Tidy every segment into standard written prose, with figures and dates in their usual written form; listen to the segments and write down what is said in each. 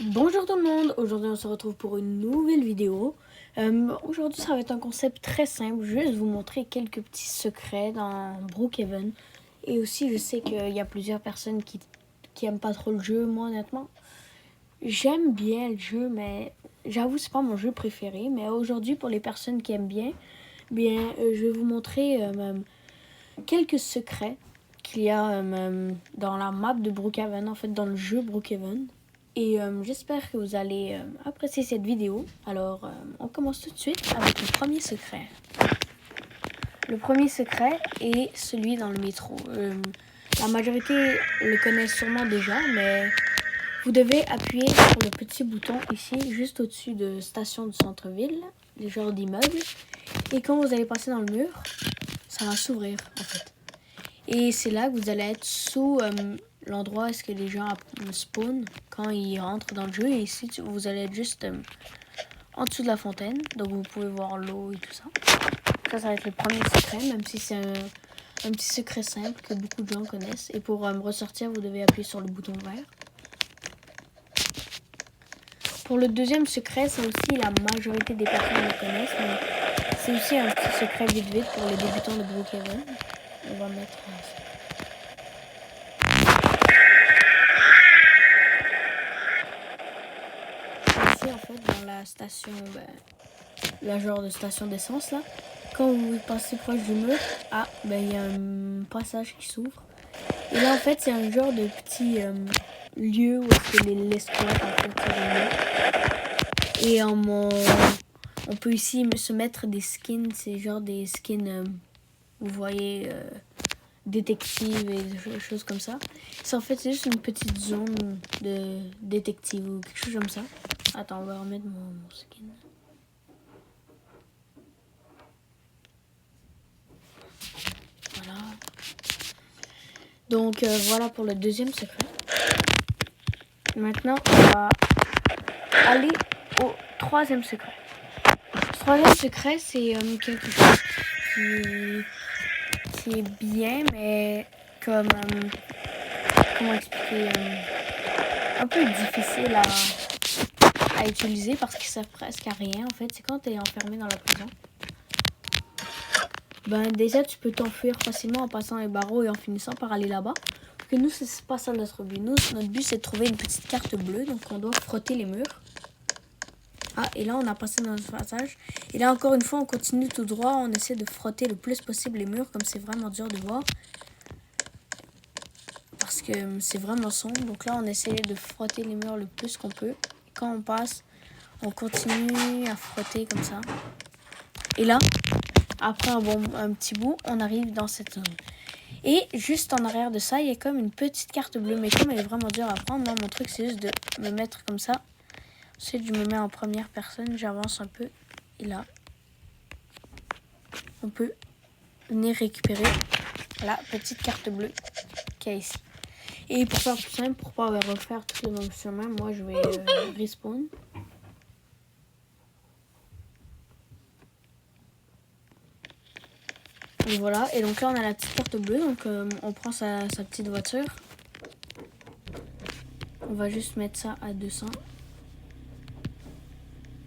Bonjour tout le monde, aujourd'hui on se retrouve pour une nouvelle vidéo. Aujourd'hui ça va être un concept très simple, je vais vous montrer quelques petits secrets dans Brookhaven. Et aussi je sais qu'il y a plusieurs personnes qui aiment pas trop le jeu, moi honnêtement. J'aime bien le jeu mais j'avoue c'est pas mon jeu préféré. Mais aujourd'hui pour les personnes qui aiment bien, je vais vous montrer quelques secrets qu'il y a dans la map de Brookhaven, en fait dans le jeu Brookhaven. Et j'espère que vous allez apprécier cette vidéo. Alors, on commence tout de suite avec le premier secret. Le premier secret est celui dans le métro. La majorité le connaît sûrement déjà, mais vous devez appuyer sur le petit bouton ici, juste au-dessus de station du centre-ville, les genres d'immeubles. Et quand vous allez passer dans le mur, ça va s'ouvrir en fait. Et c'est là que vous allez être sous l'endroit où est-ce que les gens spawn quand ils rentrent dans le jeu. Et ici, vous allez être juste en dessous de la fontaine. Donc vous pouvez voir l'eau et tout ça. Ça va être le premier secret, même si c'est un petit secret simple que beaucoup de gens connaissent. Et pour ressortir, vous devez appuyer sur le bouton vert. Pour le deuxième secret, c'est aussi la majorité des personnes le connaissent. Mais c'est aussi un petit secret vite pour les débutants de Brookhaven. On va mettre ça. Ici, en fait, dans la station, la genre de station d'essence, là, quand vous passez proche du mur, il y a un passage qui s'ouvre. Et là, en fait, c'est un genre de petit lieu où est-ce que les squats, en fait, et on peut ici se mettre des skins, c'est genre des skins, vous voyez, détective et des choses comme ça. C'est en fait, c'est juste une petite zone de détective ou quelque chose comme ça. Attends, on va remettre mon skin. Voilà. Donc voilà pour le deuxième secret. Maintenant, on va aller au troisième secret. Le troisième secret, c'est quelque chose qui est bien, mais comme comment expliquer, un peu difficile à utiliser parce qu'il sert presque à rien. En fait, c'est quand tu es enfermé dans la prison. Déjà, tu peux t'enfuir facilement en passant les barreaux et en finissant par aller là-bas. Parce que nous, c'est pas ça notre but. Notre but, c'est de trouver une petite carte bleue. Donc, on doit frotter les murs. Et là, on a passé dans notre passage. Et là, encore une fois, on continue tout droit. On essaie de frotter le plus possible les murs. Comme c'est vraiment dur de voir. Parce que c'est vraiment sombre. Donc là, on essaie de frotter les murs le plus qu'on peut. Et quand on passe, on continue à frotter comme ça. Et là, après un petit bout, on arrive dans cette zone. Et juste en arrière de ça, il y a comme une petite carte bleue. Mais comme elle est vraiment dure à prendre, moi, mon truc, c'est juste de me mettre comme ça. Ensuite, je me mets en première personne. J'avance un peu. Et là, on peut venir récupérer la petite carte bleue qu'il y a ici. Et pour faire plus simple, pour pas refaire tout le même chemin, moi, je vais respawn. Et voilà, et donc là on a la petite carte bleue, donc on prend sa petite voiture. On va juste mettre ça à 200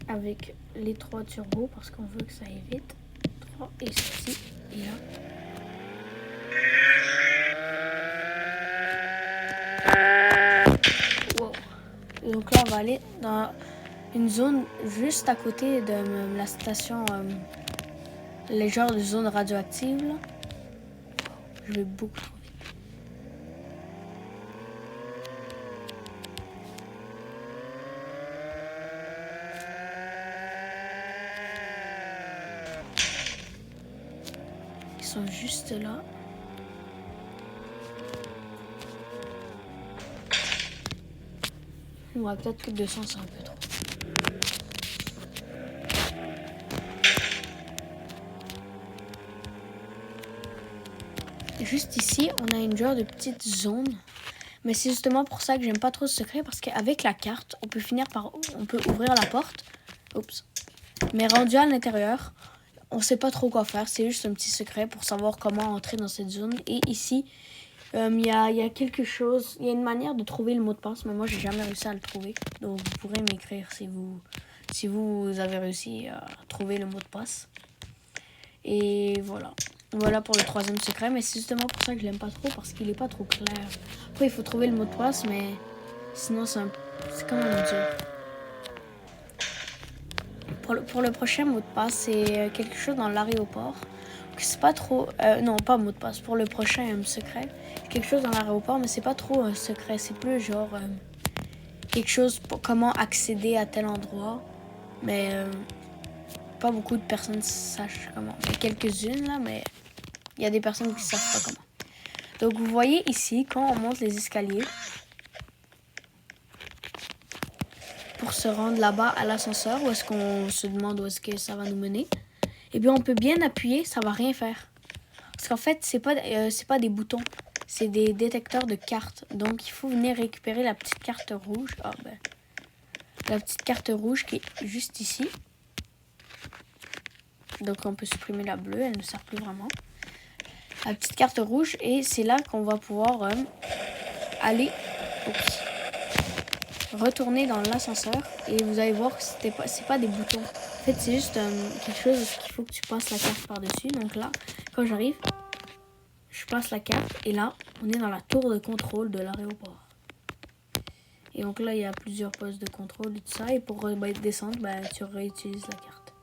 avec les 3 turbos parce qu'on veut que ça aille vite. 3 et ceci, et là. Wow. Et donc là on va aller dans une zone juste à côté de la station, les genres de zones radioactives là. Je vais beaucoup trop vite. Ils sont juste là. Ouais, peut-être que 200 c'est un peu trop. Juste ici, on a une genre de petite zone. Mais c'est justement pour ça que j'aime pas trop ce secret. Parce qu'avec la carte, on peut ouvrir la porte. Oups. Mais rendu à l'intérieur, on sait pas trop quoi faire. C'est juste un petit secret pour savoir comment entrer dans cette zone. Et ici, Il y a quelque chose, il y a une manière de trouver le mot de passe, mais moi j'ai jamais réussi à le trouver. Donc vous pourrez m'écrire si vous avez réussi à trouver le mot de passe. Et voilà. Voilà pour le troisième secret, mais c'est justement pour ça que je l'aime pas trop, parce qu'il est pas trop clair. Après il faut trouver le mot de passe, mais sinon c'est quand même dur. Pour le prochain mot de passe, c'est quelque chose dans l'aéroport. C'est pas trop... non, pas mot de passe. Pour le prochain secret, quelque chose dans l'aéroport, mais c'est pas trop un secret. C'est plus genre quelque chose pour comment accéder à tel endroit. Mais pas beaucoup de personnes sachent comment. Il y a quelques-unes là, mais il y a des personnes qui savent pas comment. Donc vous voyez ici, quand on monte les escaliers, pour se rendre là-bas à l'ascenseur, où est-ce qu'on se demande où est-ce que ça va nous mener, et bien on peut bien appuyer, ça va rien faire. Parce qu'en fait, c'est pas des boutons, c'est des détecteurs de cartes. Donc il faut venir récupérer la petite carte rouge. La petite carte rouge qui est juste ici. Donc on peut supprimer la bleue, elle ne sert plus vraiment. La petite carte rouge, et c'est là qu'on va pouvoir aller... retourner dans l'ascenseur, et vous allez voir que c'est pas des boutons. En fait, c'est juste quelque chose qu'il faut que tu passes la carte par-dessus. Donc là, quand j'arrive, je passe la carte, et là, on est dans la tour de contrôle de l'aéroport. Et donc là, il y a plusieurs postes de contrôle et tout ça, et pour descendre, tu réutilises la carte.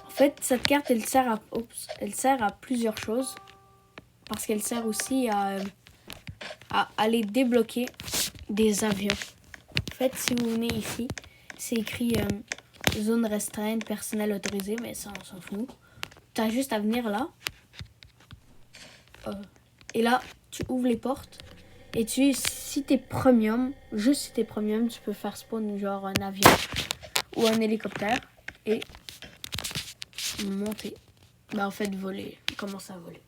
En fait, cette carte, elle sert à plusieurs choses, parce qu'elle sert aussi à aller débloquer des avions. En fait, si vous venez ici, c'est écrit zone restreinte, personnel autorisé, mais ça on s'en fout. Tu as juste à venir là. Et là, tu ouvres les portes. Et si t'es premium, juste si t'es premium, tu peux faire spawn genre un avion ou un hélicoptère et monter. En fait, voler. Commencer à voler.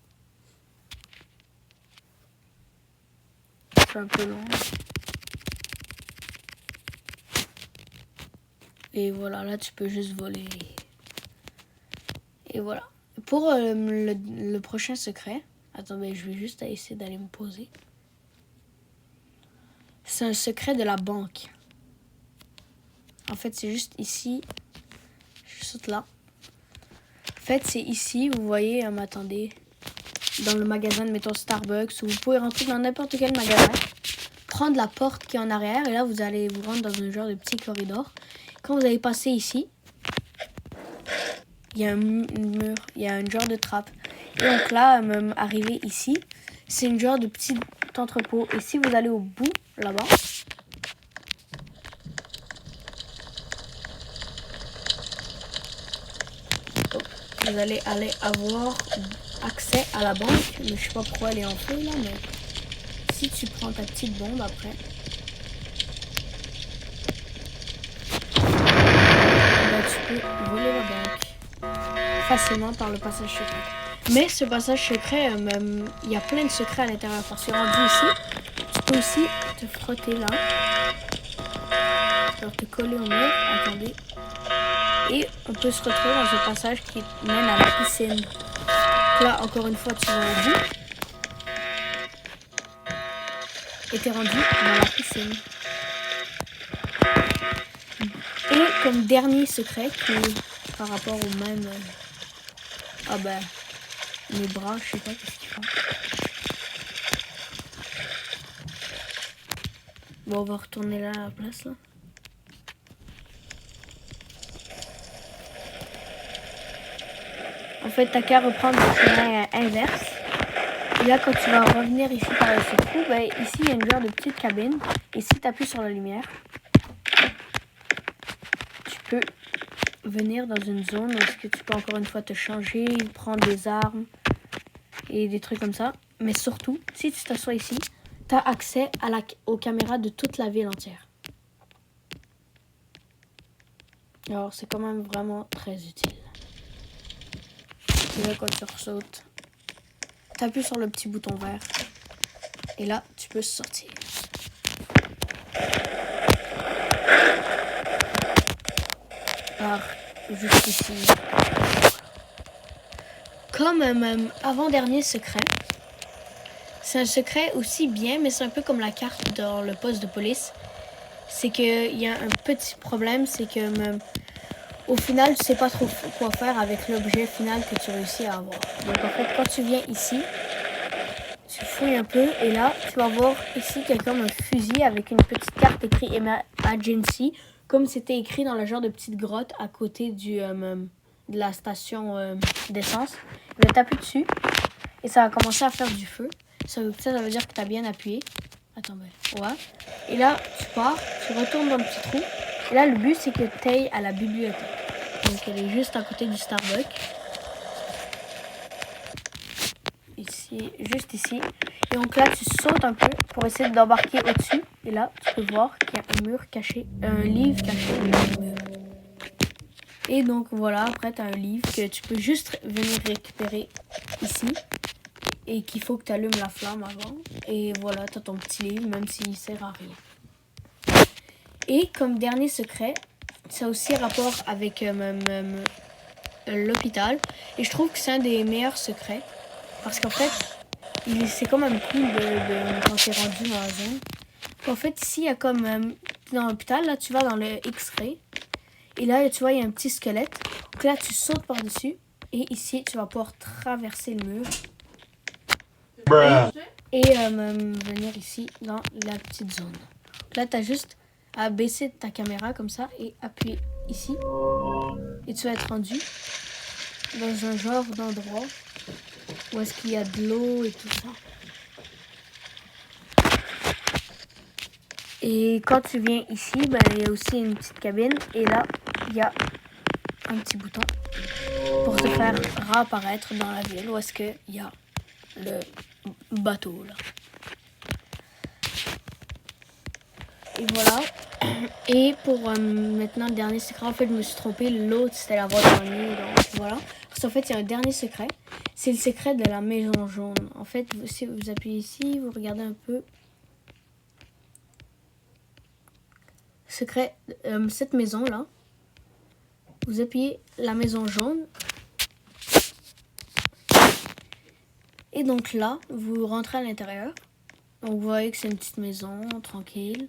C'est un peu long. Et voilà, là tu peux juste voler. Et voilà. Pour le prochain secret, attendez, je vais juste essayer d'aller me poser. C'est un secret de la banque. En fait, c'est juste ici. Je saute là. En fait, c'est ici, vous voyez, attendez, dans le magasin, mettons Starbucks, ou vous pouvez rentrer dans n'importe quel magasin, prendre la porte qui est en arrière, et là, vous allez vous rendre dans un genre de petit corridor. Quand vous allez passer ici, il y a un mur, il y a un genre de trappe. Et donc là, arriver ici, c'est une genre de petit entrepôt. Et si vous allez au bout, là-bas, vous allez avoir accès à la banque. Mais je sais pas pourquoi elle est en feu là, mais si tu prends ta petite bombe après, tu peux voler la banque facilement par le passage secret. Mais ce passage secret, il y a plein de secrets à l'intérieur. Parce que rendu ici, tu peux aussi te frotter là. Alors te coller au mur, attendez. Et on peut se retrouver dans un passage qui mène à la piscine. Là, encore une fois, tu vas au bout. Et t'es rendu dans la piscine. Et comme dernier secret, qui est par rapport au même... mes bras, je sais pas qu'est-ce qu'ils font. Bon, on va retourner là à la place, là. En fait, t'as qu'à reprendre le chemin inverse. Et là, quand tu vas revenir ici par le trou, ici, il y a une genre de petite cabine. Et si tu appuies sur la lumière, tu peux venir dans une zone où est-ce que tu peux encore une fois te changer, prendre des armes et des trucs comme ça. Mais surtout, si tu t'assois ici, tu as accès aux caméras de toute la ville entière. Alors, c'est quand même vraiment très utile. Et là, quand tu ressautes, tu appuies sur le petit bouton vert. Et là, tu peux sortir. Par juste ici. Comme avant-dernier secret, C'est un secret aussi bien, mais c'est un peu comme la carte dans le poste de police. C'est qu'il y a un petit problème, c'est que au final, tu sais pas trop quoi faire avec l'objet final que tu réussis à avoir. Donc en fait, quand tu viens ici, tu fouilles un peu et là, tu vas voir ici qu'il y a comme un fusil avec une petite carte écrite Emergency, comme c'était écrit dans le genre de petite grotte à côté de la station d'essence. Tu vas taper dessus et ça va commencer à faire du feu. Ça veut dire que tu as bien appuyé. Attends, ben, ouais. Et là, tu pars, tu retournes dans le petit trou. Et là, le but, c'est que tu ailles à la bibliothèque. Donc, elle est juste à côté du Starbucks. Ici, juste ici. Et donc là, tu sautes un peu pour essayer d'embarquer au-dessus. Et là, tu peux voir qu'il y a un mur caché, un livre caché dans le mur. Et donc, voilà, après, tu as un livre que tu peux juste venir récupérer ici. Et qu'il faut que tu allumes la flamme avant. Et voilà, tu as ton petit livre, même s'il sert à rien. Et comme dernier secret, ça a aussi rapport avec l'hôpital. Et je trouve que c'est un des meilleurs secrets. Parce qu'en fait, c'est quand même cool quand tu es rendu dans la zone. En fait, ici, il y a comme dans l'hôpital, là, tu vas dans le X-ray. Et là, tu vois, il y a un petit squelette. Donc là, tu sautes par-dessus. Et ici, tu vas pouvoir traverser le mur. Et venir ici dans la petite zone. Donc là, tu as juste à baisser ta caméra comme ça et appuyer ici. Et tu vas être rendu dans un genre d'endroit où est-ce qu'il y a de l'eau et tout ça. Et quand tu viens ici, ben, il y a aussi une petite cabine. Et là, il y a un petit bouton pour te faire réapparaître dans la ville où est-ce qu'il y a le bateau là. Et voilà. Et pour maintenant le dernier secret, en fait je me suis trompée, l'autre c'était la voie de la nuit, donc voilà. Parce qu'en fait il y a un dernier secret, c'est le secret de la maison jaune. En fait si vous appuyez ici, vous regardez un peu. Secret, cette maison là, vous appuyez la maison jaune. Et donc là, vous rentrez à l'intérieur. Donc vous voyez que c'est une petite maison, tranquille.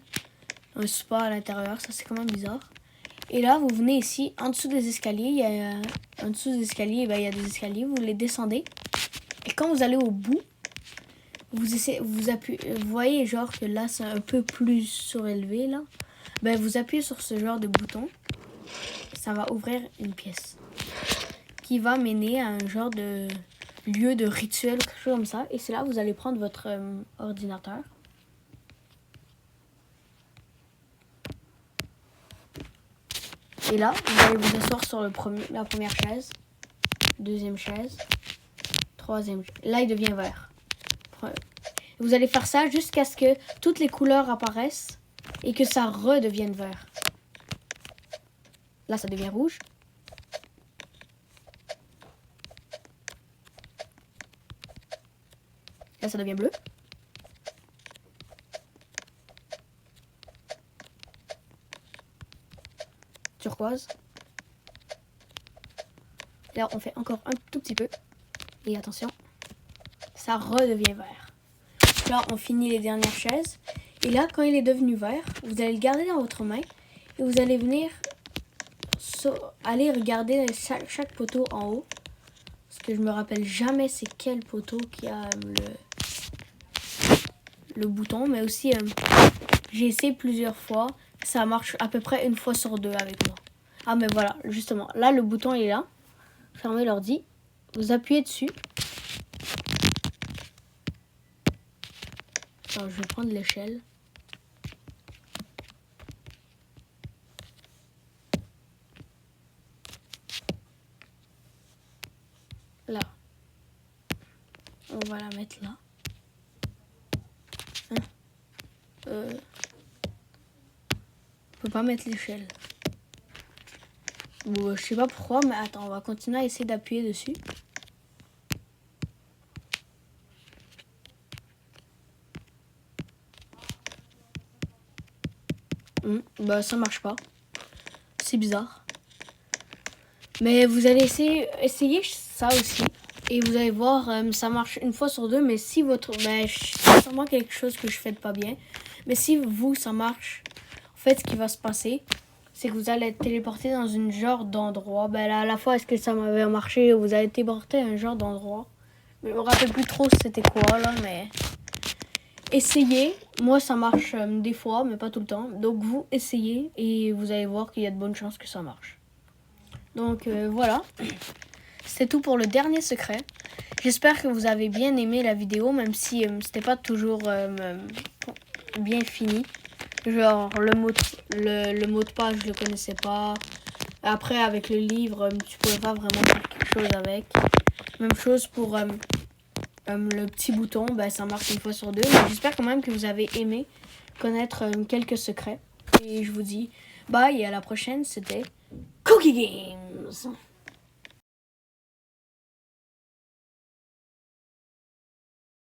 Un spa à l'intérieur, ça c'est quand même bizarre. Et là, vous venez ici, en dessous des escaliers, il y a des escaliers, vous les descendez. Et quand vous allez au bout, vous voyez genre que là c'est un peu plus surélevé là. Ben vous appuyez sur ce genre de bouton, ça va ouvrir une pièce qui va mener à un genre de lieu de rituel, quelque chose comme ça. Et c'est là que vous allez prendre votre ordinateur. Et là, vous allez vous asseoir sur la première chaise, deuxième chaise, troisième. Là, il devient vert. Vous allez faire ça jusqu'à ce que toutes les couleurs apparaissent et que ça redevienne vert. Là, ça devient rouge. Là, ça devient bleu. Turquoise. Là, on fait encore un tout petit peu. Et attention, ça redevient vert. Là, on finit les dernières chaises. Et là, quand il est devenu vert, vous allez le garder dans votre main. Et vous allez venir aller regarder chaque poteau en haut. Parce que je me rappelle jamais c'est quel poteau qui a le bouton. Mais aussi, j'ai essayé plusieurs fois. Ça marche à peu près une fois sur deux avec moi. Ah mais voilà, justement. Là, le bouton est là. Fermez l'ordi. Vous appuyez dessus. Alors, je vais prendre l'échelle. Là. On va la mettre là. On peut pas mettre l'échelle. Bon, je sais pas pourquoi, mais attends, on va continuer à essayer d'appuyer dessus. Bah ça marche pas. C'est bizarre. Mais vous allez essayer ça aussi. Et vous allez voir, ça marche une fois sur deux, mais si votre... c'est sûrement quelque chose que je fais pas bien. Mais si vous, ça marche, en fait, ce qui va se passer, c'est que vous allez être téléporté dans une genre d'endroit. Là, à la fois, est-ce que ça m'avait marché? Vous allez être téléporté à un genre d'endroit. Je me rappelle plus trop c'était quoi, là, mais... Essayez. Moi, ça marche des fois, mais pas tout le temps. Donc, vous essayez et vous allez voir qu'il y a de bonnes chances que ça marche. Donc, voilà. C'est tout pour le dernier secret. J'espère que vous avez bien aimé la vidéo, même si c'était pas toujours bien fini. Genre, le mot de passe, je le connaissais pas. Après, avec le livre, tu pouvais pas vraiment faire quelque chose avec. Même chose pour le petit bouton, ça marche une fois sur deux. Mais j'espère quand même que vous avez aimé connaître quelques secrets. Et je vous dis bye et à la prochaine, c'était Cookie Games.